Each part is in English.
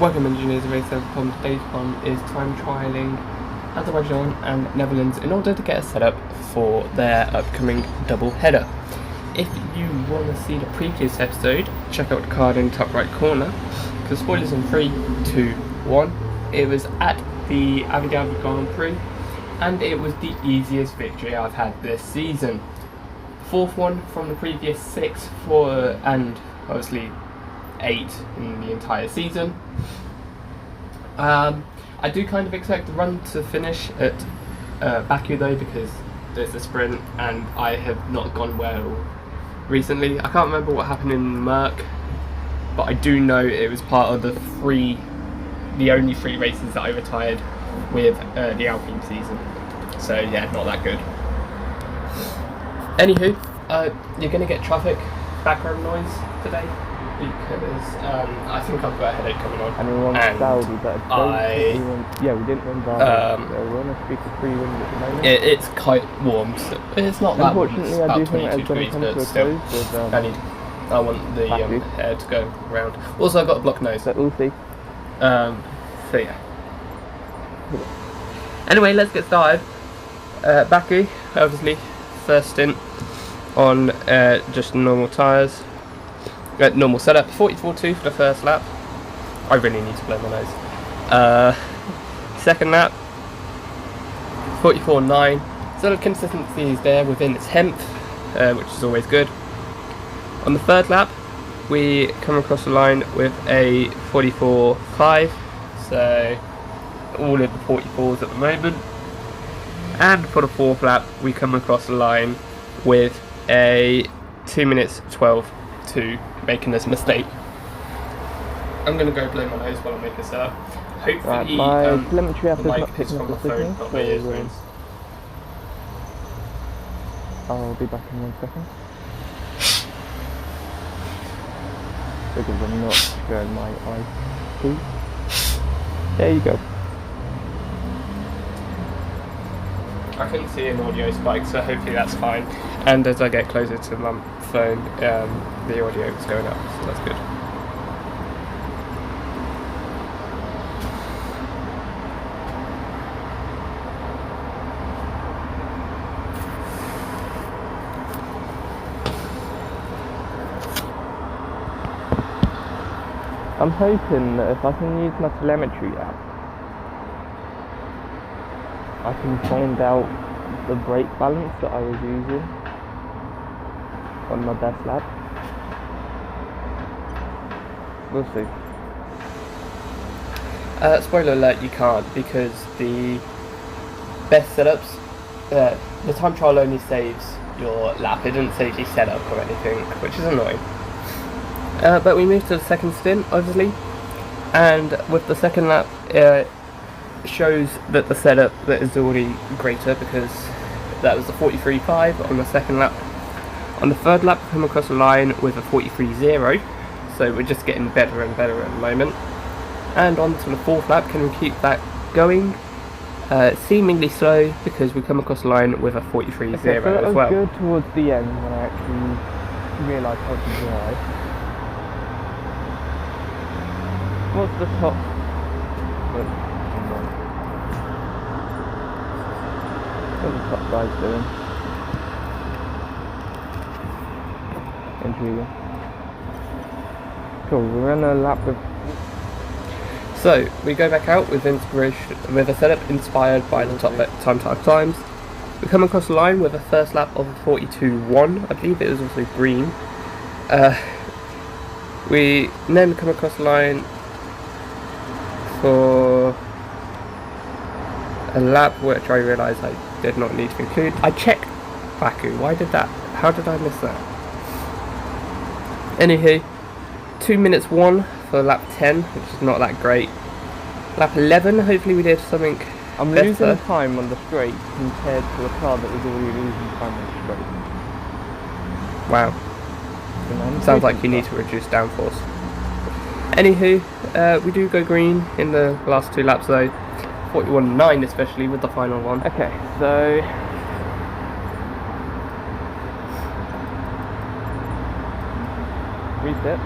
Welcome engineers of Racengineer. Today's one is time trialling Azerbaijan and Netherlands in order to get a setup for their upcoming double header. If you want to see the previous episode, check out the card in the top right corner, because spoilers in 3, 2, 1. It was at the Abu Dhabi Grand Prix and it was the easiest victory I've had this season. Fourth one from the previous 6, 4 and obviously 8 in the entire season. I do kind of expect the run to finish at Baku though, because there's a sprint and I have not gone well recently. I can't remember what happened in Merck, but I do know it was part of the only 3 races that I retired with the Alpine season. So yeah, not that good. Anywho, you're going to get traffic background noise today, because I think I've got a headache coming on. And we won Saudi, but we didn't win Baku, so we're on a streak of 3 wins at the moment. It's quite warm, so it's not that warm, it's I do about think 22 degrees, but still, I want the air to go around. Also, I've got a blocked nose. But we'll see. So yeah. Anyway, let's get started. Baku, obviously, first stint on just normal tyres. Normal setup, 44.2 for the first lap. I really need to blow my nose. Second lap, 44.9. So the consistency is there within its 10th, which is always good. On the third lap, we come across the line with a 44.5. So all of the 44s at the moment. And for the fourth lap, we come across the line with a 2 minutes 12.2, making this mistake. I'm going to go blow my nose while I make this up. Hopefully, my telemetry app is the not mic is picking from up the the phone, signal, not my earphones. I'll be back in 1 second. Because I'm not showing my IP. There you go. I couldn't see an audio spike, so hopefully that's fine. And as I get closer to my phone, the audio is going up, so that's good. I'm hoping that if I can use my telemetry app, I can find out the brake balance that I was using on my best lap. We'll see. Spoiler alert, you can't, because the best setups, the time trial only saves your lap, it doesn't save your setup or anything, which is annoying. But we moved to the second stint, obviously, and with the second lap, shows that the setup that is already greater, because that was a 43.5 on the second lap. On the third lap, we come across the line with a 43.0, so we're just getting better and better at the moment. And on to the fourth lap, can we keep that going? Seemingly slow, because we come across the line with a 43.0 so that as well. was good towards the end when I actually realised how to drive. What's the top? What are the top guys doing? Intriguing. Cool, we're on a lap of... So, we go back out with a setup inspired by the top times. We come across the line with a first lap of a 42.1, I believe it was also green. We then come across the line for a lap which I realised I did not need to include. I checked Baku, how did I miss that? Anywho, 2 minutes 1 for lap 10, which is not that great. Lap 11, hopefully we did something I'm better. losing time on the straight compared to a car that was already losing time on the straight. Wow. Sounds like you need to reduce downforce. Anywho, we do go green in the last 2 laps though. 41.9 especially with the final one. Okay, so reset.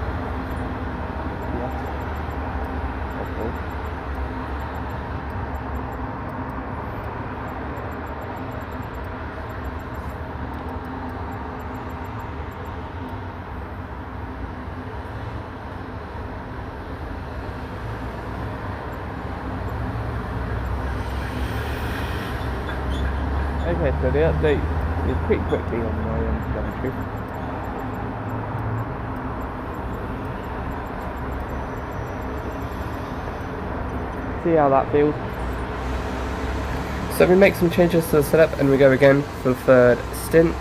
Okay, so the update is pretty quickly on my telemetry. See how that feels. So we make some changes to the setup and we go again for the third stint.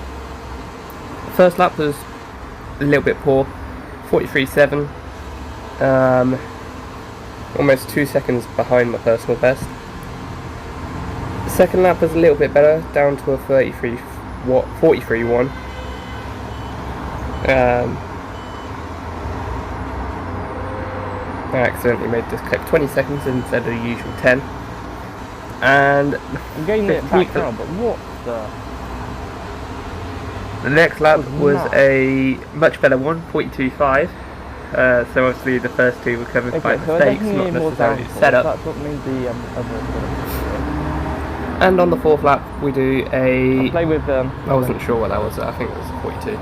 The first lap was a little bit poor, 43.7, almost 2 seconds behind my personal best. The second lap was a little bit better, down to a 43.1. I accidentally made this clip 20 seconds instead of the usual 10. And I'm getting it back now, but what the next lap was a much better one, 42.5. So obviously the first two were covered by mistakes, not necessarily setup. That's what made the other. And on the fourth lap we do a... play with I wasn't sure what that was, I think it was 42.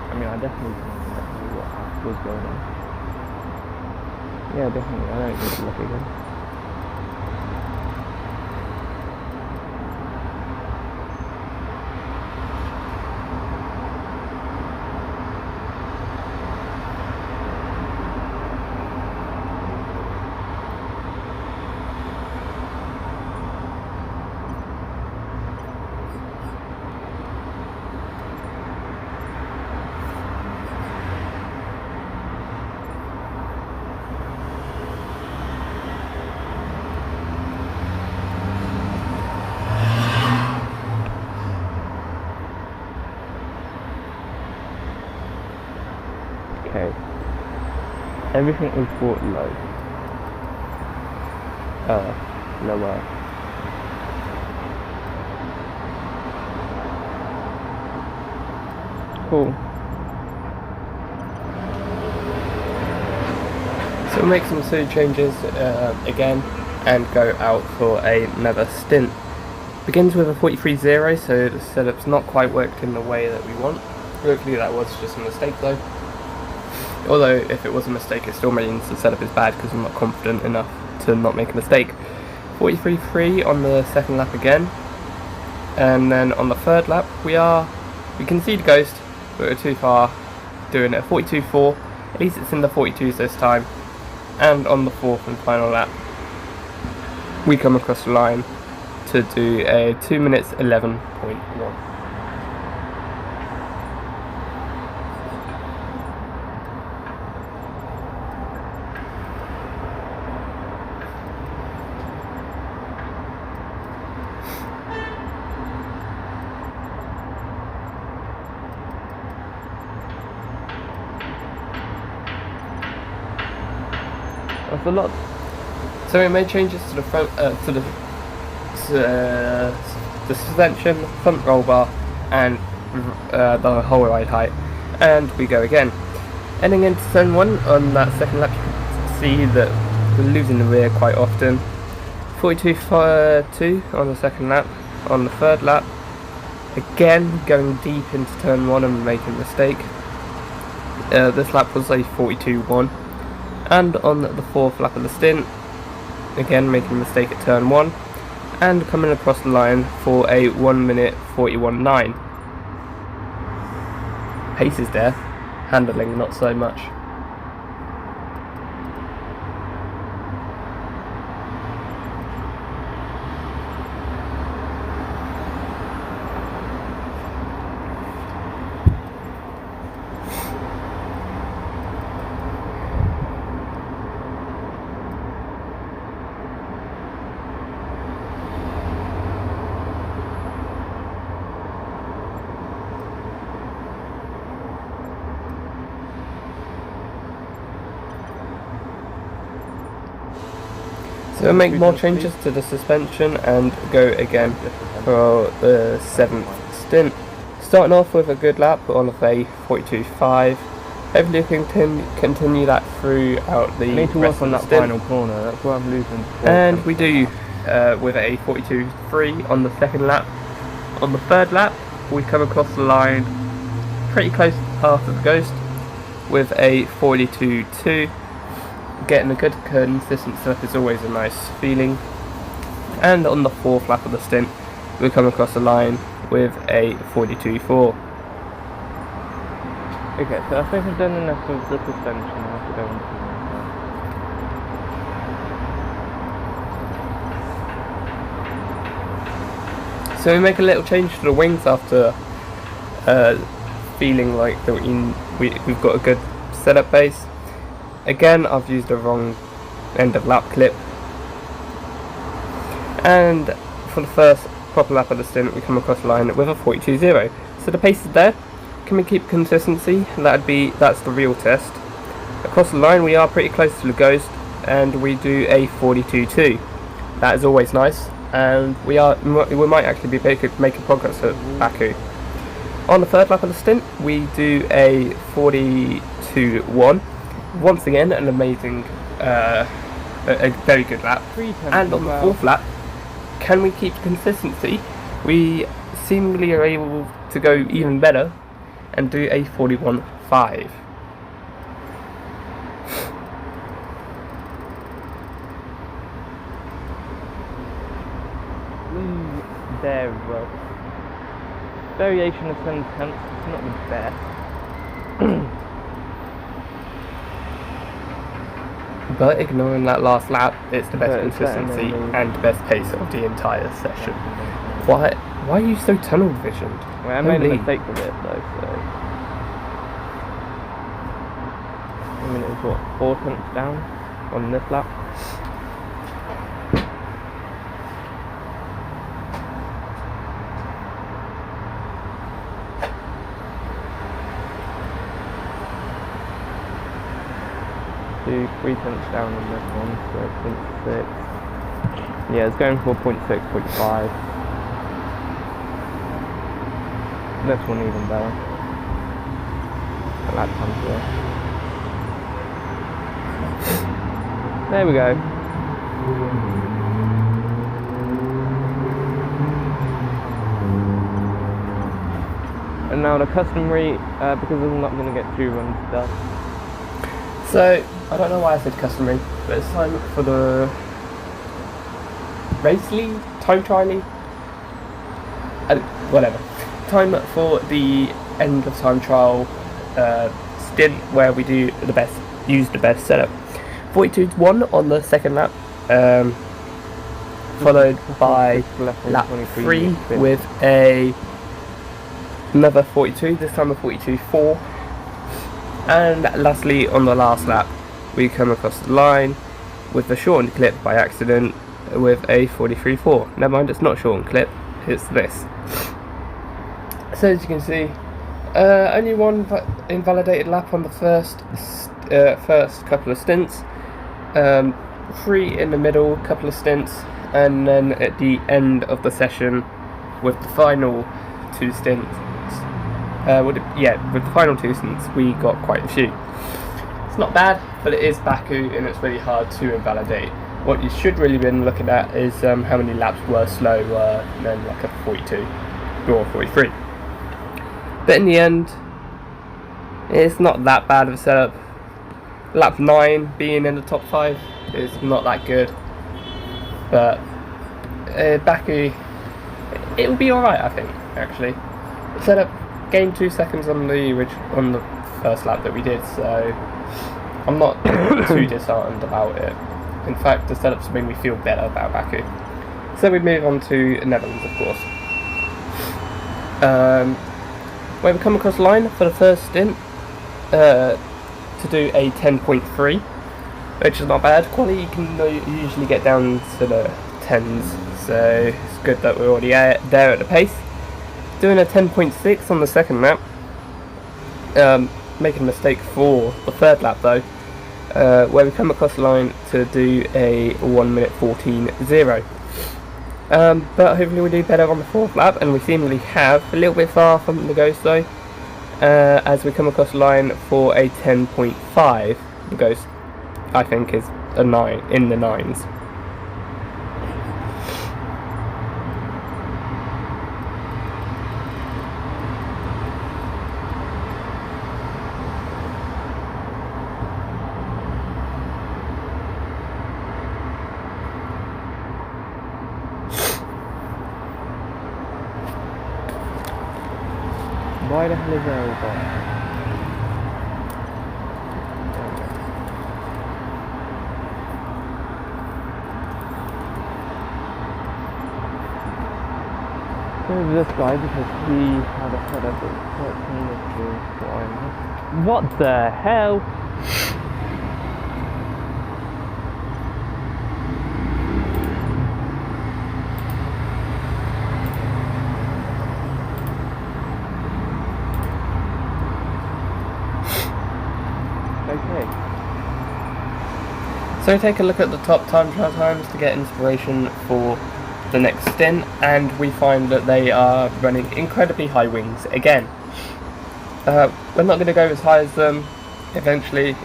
I mean, I definitely know what was going on. Yeah, definitely, I don't need to look again. Okay. Everything was brought low. Lower. Cool. So we'll make some silly changes again and go out for another stint. Begins with a 43.0, so the setup's not quite worked in the way that we want. Hopefully that was just a mistake though. Although if it was a mistake it still means the setup is bad because I'm not confident enough to not make a mistake. 43.3 on the second lap again, and then on the third lap we can see the ghost, but we're too far, doing a 42.4, at least it's in the 42s this time. And on the fourth and final lap we come across the line to do a 2 minutes 11.1. That's a lot. So we made changes to the front, to the suspension, front roll bar, and the whole ride height. And we go again. Ending into turn 1 on that second lap, you can see that we're losing the rear quite often. 42.2 on the second lap. On the third lap, again going deep into turn 1 and making a mistake. This lap was a 42.1. And on the fourth lap of the stint, again making a mistake at turn 1 and coming across the line for a 1 minute 41.9. Pace is there, handling not so much. So we'll make more changes to the suspension and go again for the 7th stint. Starting off with a good lap on a 42.5. Hopefully we can continue that throughout the need to work on that stint. final corner, that's why I'm losing. And we do with a 42.3 on the second lap. On the third lap we come across the line pretty close to the path of the ghost with a 42.2. getting a good consistent setup is always a nice feeling. And on the 4th lap of the stint, we come across the line with a 42.4. Okay, so I think I've done enough of the suspension. I have to go into So we make a little change to the wings after feeling like that we've got a good setup base. Again, I've used the wrong end of lap clip. And for the first proper lap of the stint, we come across the line with a 42.0. So the pace is there. Can we keep consistency? That's the real test. Across the line, we are pretty close to the ghost, and we do a 42.2. That is always nice, and we might actually be making progress at Baku. On the 3rd lap of the stint, we do a 42.1. Once again, an amazing, a very good lap. And on the 4th lap, can we keep consistency? We seemingly are able to go even better and do a 41.5. There we go. Variation of 7 tenths, it's not the best. But ignoring that last lap, it's the best consistency and best pace of the entire session. Why are you so tunnel visioned? Well, I made a mistake with it though, so... I mean, it was what, 4 tenths down on this lap? Do 3 tenths down on this one, so 0.6. Yeah, it's going for 0.6, 0.5. This one even better. That comes there. There we go. And now the customary, because I'm not going to get 2 runs done. So, I don't know why I said customary, but it's time for the race lead, time trialing, whatever. Time for the end of time trial stint where we use the best setup. 42.1 on the 2nd lap, followed by lap 3 with another 42, this time a 42.4. And lastly, on the last lap, we come across the line with the shortened clip by accident with a 43.4. Never mind, it's not shortened clip, it's this. So as you can see, only one invalidated lap on the first couple of stints, 3 in the middle couple of stints, and then at the end of the session with the final 2 stints. With the final 2 stints, we got quite a few. It's not bad, but it is Baku, and it's really hard to invalidate. What you should really been looking at is how many laps were slower than like a 42 or 43. But in the end, it's not that bad of a setup. Lap 9 being in the top 5 is not that good, but Baku, it will be alright, I think. Actually, the setup gained 2 seconds on the first lap that we did, so I'm not too disheartened about it. In fact, the setup's made me feel better about Baku. So we move on to Netherlands, of course, where we come across the line for the first stint to do a 10.3, which is not bad. Quality can usually get down to the 10s, so it's good that we're already there at the pace. Doing a 10.6 on the 2nd lap, making a mistake for the 3rd lap though, where we come across the line to do a 1 minute 14.0. But hopefully we do better on the 4th lap, and we seemingly have. A little bit far from the ghost though, as we come across the line for a 10.5. The ghost, I think, is a 9 in the 9s. Why the hell is there all gone? There's this guy because he had a setup that 13 is what the hell? Okay. So take a look at the top time trial times to get inspiration for the next stint, and we find that they are running incredibly high wings again. We're not going to go as high as them eventually,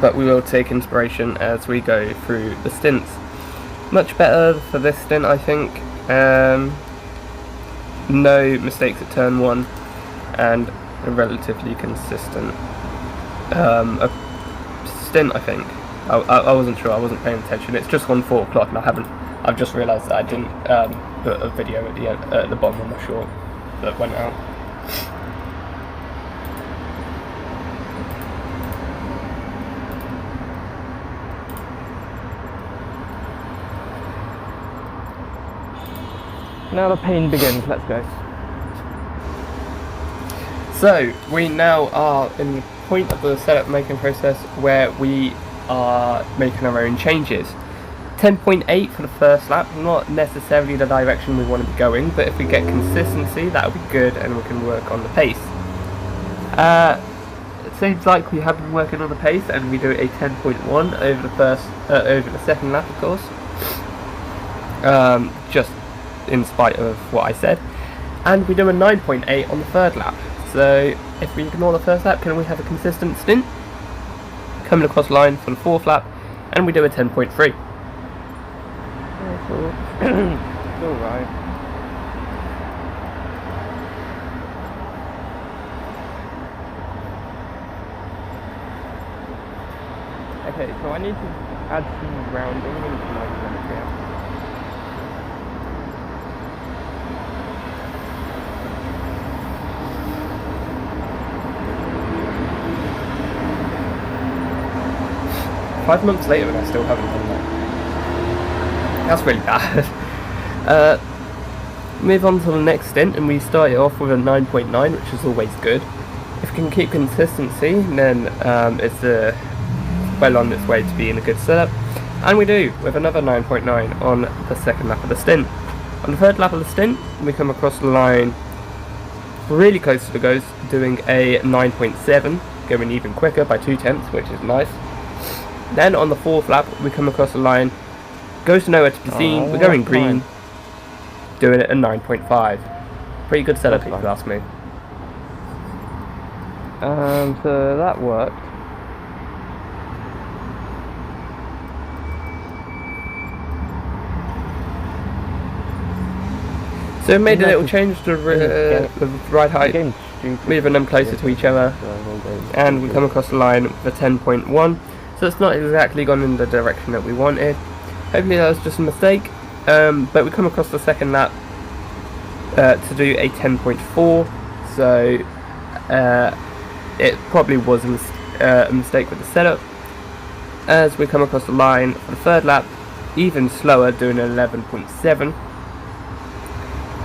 but we will take inspiration as we go through the stints. Much better for this stint, I think. No mistakes at turn 1 and a relatively consistent stint, I think. I wasn't sure, I wasn't paying attention. It's just gone 4 o'clock and I've just realised that I didn't put a video at the bottom of my short that went out. Now the pain begins, let's go. So, we now are in the point of the setup making process where we are making our own changes. 10.8 for the first lap, not necessarily the direction we want to be going, but if we get consistency, that'll be good and we can work on the pace. It seems like we have been working on the pace and we do a 10.1 over the second lap, of course. Just in spite of what I said. And we do a 9.8 on the third lap. So if we ignore the first lap, can we have a consistent stint? Coming across the line for the fourth lap, and we do a 10.3. It's alright. Okay, so I need to add some rounding into my geometry. 5 months later and I still haven't done that. That's really bad. Move on to the next stint and we start it off with a 9.9, which is always good. If we can keep consistency, then it's well on its way to being a good setup. And we do, with another 9.9 on the second lap of the stint. On the third lap of the stint, we come across the line really close to the ghost, doing a 9.7, going even quicker by 0.2, which is nice. Then on the fourth lap, we come across the line, goes to nowhere to be seen, we're going green, doing it at 9.5. Pretty good setup if you ask me. So that worked. So we made a little change to the ride height, moving them closer to each other, and we come across the line with a 10.1. So it's not exactly gone in the direction that we wanted. Hopefully that was just a mistake, but we come across the second lap to do a 10.4, so it probably was a mistake with the setup. As we come across the line for the third lap, even slower, doing an 11.7.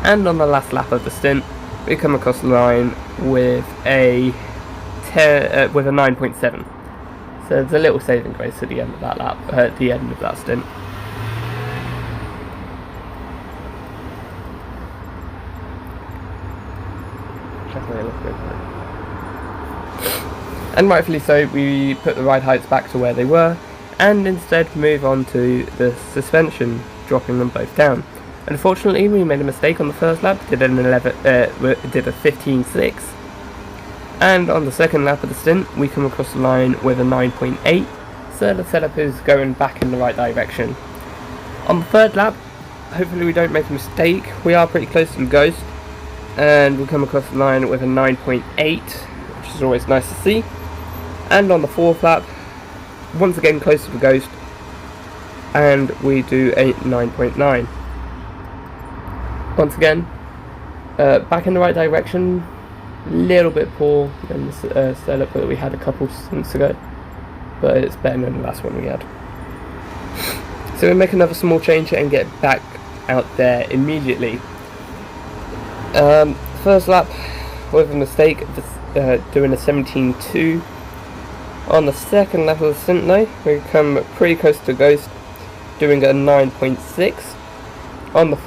And on the last lap of the stint, we come across the line with a 9.7. So there's a little saving grace at the end of that lap, at the end of that stint. And rightfully so, we put the ride heights back to where they were, and instead move on to the suspension, dropping them both down. Unfortunately, we made a mistake on the first lap, did a 15.6. And on the second lap of the stint, we come across the line with a 9.8, so the setup is going back in the right direction. On the third lap, hopefully we don't make a mistake, we are pretty close to the ghost, and we come across the line with a 9.8, which is always nice to see. And on the fourth lap, once again close to the ghost, and we do a 9.9. once again, back in the right direction. Little bit poor than the setup that we had a couple stints ago, but it's better than the last one we had. So we make another small change and get back out there immediately. First lap with a mistake, doing a 17.2. On the second lap of the stint though, we come pretty close to Ghost, doing a 9.6. On the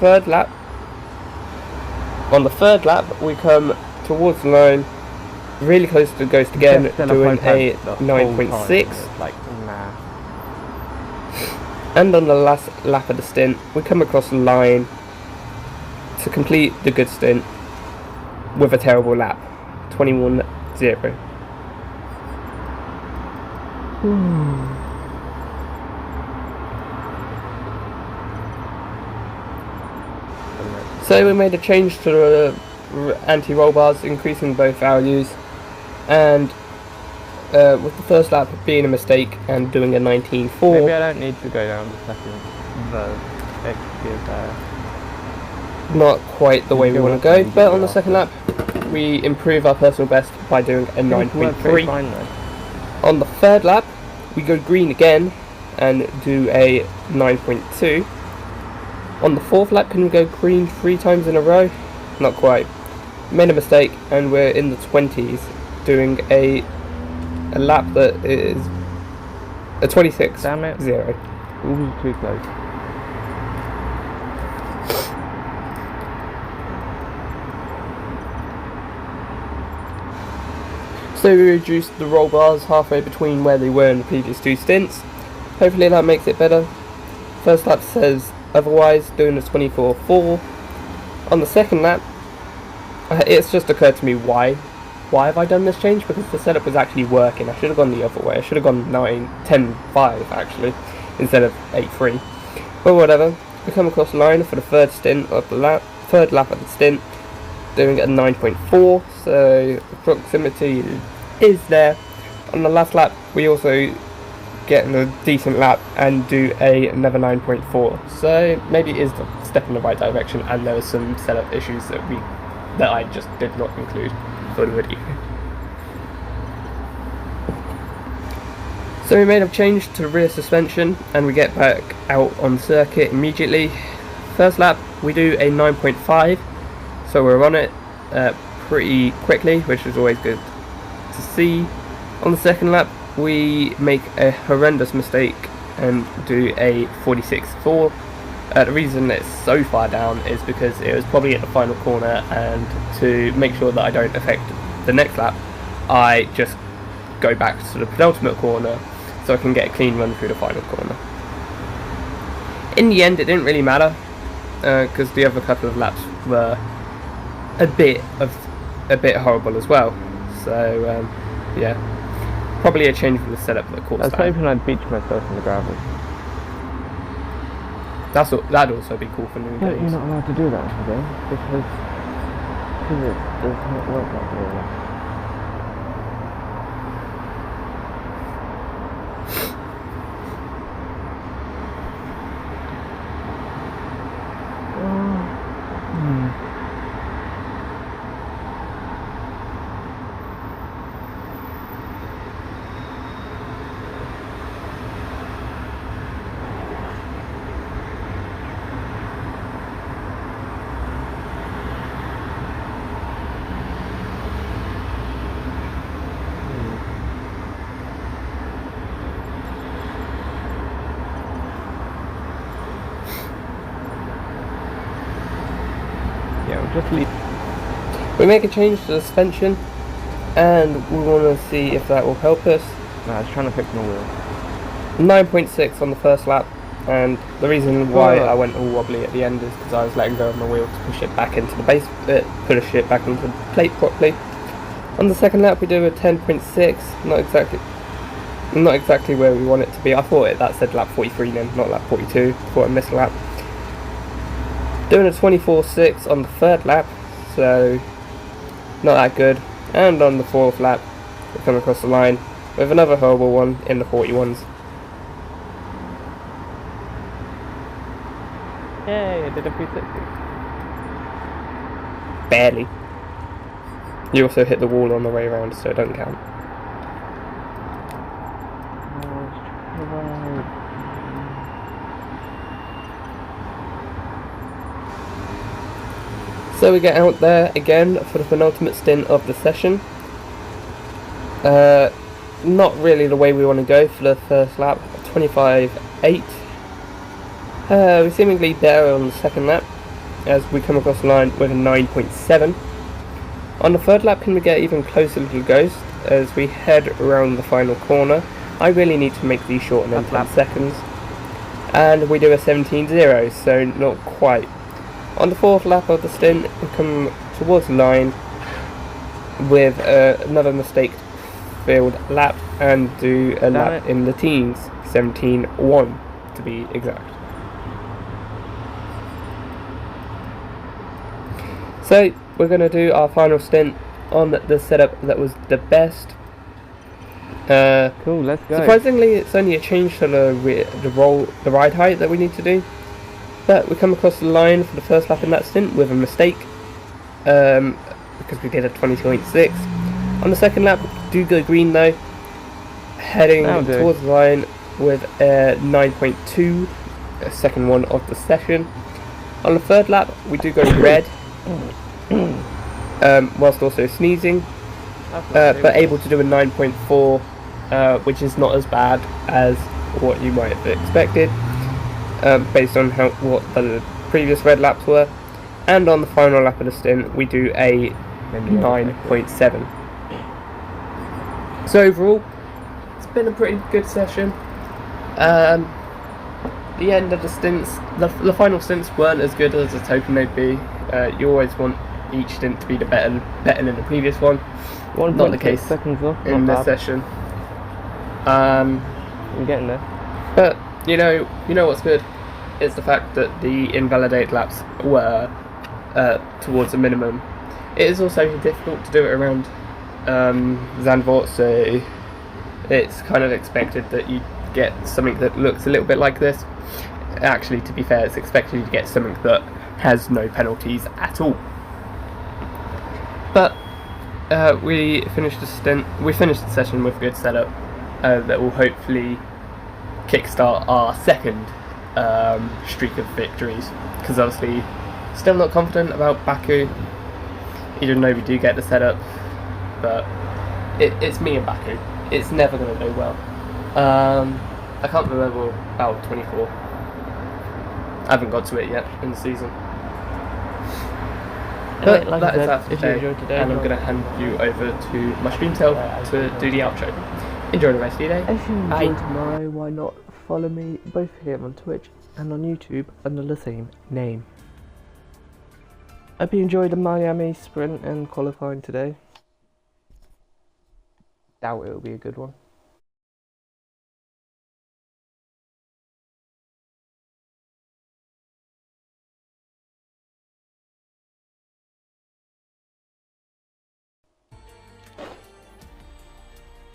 third lap, we come towards the line, really close to Ghost again, doing a 9.6. Like, nah. And on the last lap of the stint, we come across the line to complete the good stint with a terrible lap, 21.0. So we made a change to the anti-roll bars, increasing both values, and with the first lap being a mistake and doing a 19.4. Maybe I don't need to go down the second, the extra there. Not quite the way we want to go, but on the second lap we improve our personal best by doing a 9.3. On the third lap we go green again and do a 9.2. On the fourth lap, can we go green 3 times in a row? Not quite. Made a mistake and we're in the 20s doing a lap that is a 26.0. Damn it. Ooh, too close. So we reduced the roll bars halfway between where they were in the previous 2 stints. Hopefully that makes it better. First lap says otherwise, doing a 24.4. On the second lap, it's just occurred to me why have I done this change, because the setup was actually working. I should have gone the other way. I should have gone 10.5 actually instead of 8.3. But whatever. We come across the line for the third lap of the stint, doing a 9.4. So the proximity is there. On the last lap, we also get a decent lap and do another 9.4. So maybe it is a step in the right direction, and there were some setup issues that I just did not include for the video. So we made a change to the rear suspension and we get back out on circuit immediately. First lap we do a 9.5, so we're on it pretty quickly, which is always good to see. On the second lap we make a horrendous mistake and do a 46.4. The reason it's so far down is because it was probably at the final corner, and to make sure that I don't affect the next lap, I just go back to the penultimate corner so I can get a clean run through the final corner. In the end it didn't really matter, because the other couple of laps were a bit horrible as well. So yeah, probably a change from the setup that caused that. I was hoping I'd beach myself in the gravel. That'd also be cool for new But games. you're not allowed to do that today because physics does not work like that. Just leave. We make a change to the suspension and we want to see if that will help us. No, I was trying to fix my wheel. 9.6 on the first lap, and the reason why I went all wobbly at the end is because I was letting go of my wheel to push it back into the base, push it back into the plate properly. On the second lap we do a 10.6, not exactly where we want it to be. I thought that said lap 43 then, not lap 42, thought I missed a lap. Doing a 24.6 on the third lap, so not that good. And on the fourth lap, we come across the line with another horrible one in the 41s. Yay, I did a 360. barely. You also hit the wall on the way around, so it doesn't count. So we get out there again for the penultimate stint of the session. Not really the way we want to go for the first lap, 25.8. We're seemingly better on the second lap, as we come across the line with a 9.7. On the third lap, can we get even closer to the Ghost as we head around the final corner? I really need to make these shorter than 10 seconds. And we do a 17.0, so not quite. On the fourth lap of the stint, we come towards the line with another mistake-filled lap and do a lap in the teens, 17.1 to be exact. So we're going to do our final stint on the setup that was the best. Cool, let's go. Surprisingly, it's only a change to the ride height that we need to do. But we come across the line for the first lap in that stint with a mistake, because we did a 22.6. On the second lap, we do go green though, heading towards the line with a 9.2, second one of the session. On the third lap, we do go red, whilst also sneezing, but able to do a 9.4, which is not as bad as what you might have expected. Based on what the previous red laps were. And on the final lap of the stint we do a 9.7. So overall it's been a pretty good session. The end of the stints, the final stints weren't as good as I was hoping they'd be. You always want each stint to be better than the previous one. Not the case in this session. I'm getting there. But you know what's good is the fact that the invalidate laps were towards a minimum. It is also difficult to do it around Zandvoort, so it's kind of expected that you get something that looks a little bit like this. Actually, to be fair, it's expected to get something that has no penalties at all. But we finished the stint. We finished the session with a good setup that will hopefully kickstart our second streak of victories, because obviously still not confident about Baku, even though we do get the setup, but it's me and Baku. It's never going to go well. I can't remember about 24. I haven't got to it yet in the season. But like that is that for if you today, enjoyed today, and I'm going to hand you over to my stream tail to do the outro. Enjoy the rest of your day. If you enjoyed my why not follow me both here on Twitch and on YouTube under the same name. Hope you enjoyed the Miami sprint and qualifying today. Doubt it'll be a good one.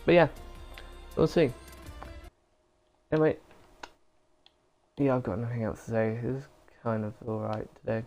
But yeah, we'll see. Anyway, yeah, I've got nothing else to say. It was kind of alright today.